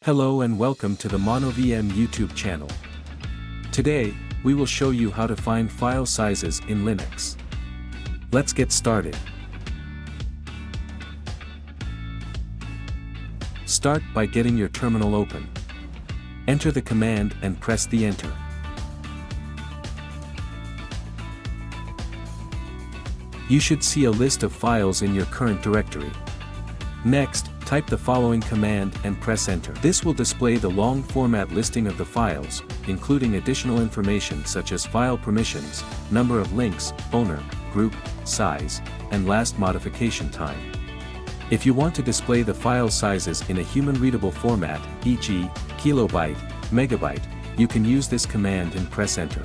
Hello and welcome to the MonoVm YouTube channel. Today, we will show you how to find file sizes in Linux. Let's get started. Start by getting your terminal open. Enter the command and press the enter. You should see a list of files in your current directory. Next, type the following command and press enter. This will display the long format listing of the files, including additional information such as file permissions, number of links, owner, group, size, and last modification time. If you want to display the file sizes in a human-readable format, e.g., kilobyte, megabyte, you can use this command and press enter.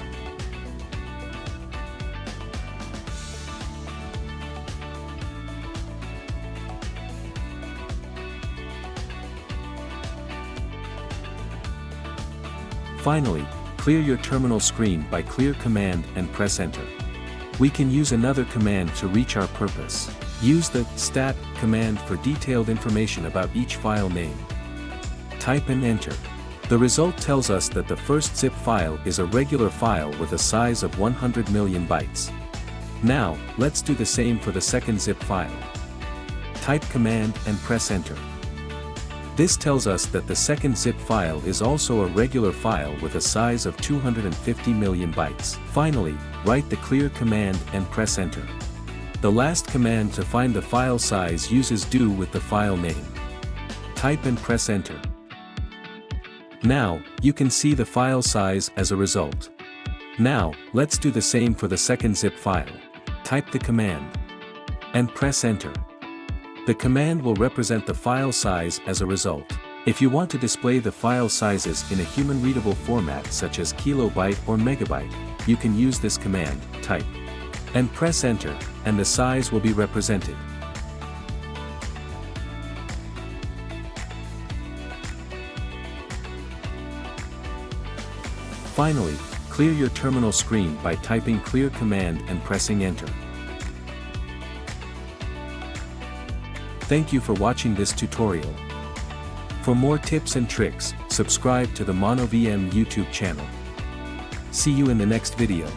Finally, clear your terminal screen by clear command and press enter. We can use another command to reach our purpose. Use the stat command for detailed information about each file name. Type and enter. The result tells us that the first zip file is a regular file with a size of 100 million bytes. Now, let's do the same for the second zip file. Type command and press enter. This tells us that the second zip file is also a regular file with a size of 250 million bytes. Finally, write the clear command and press enter. The last command to find the file size uses do with the file name. Type and press enter. Now, you can see the file size as a result. Now, let's do the same for the second zip file. Type the command and press enter. The command will represent the file size as a result. If you want to display the file sizes in a human-readable format such as kilobyte or megabyte, you can use this command, type, and press enter, and the size will be represented. Finally, clear your terminal screen by typing clear command and pressing enter. Thank you for watching this tutorial. For more tips and tricks, subscribe to the MonoVm YouTube channel. See you in the next video.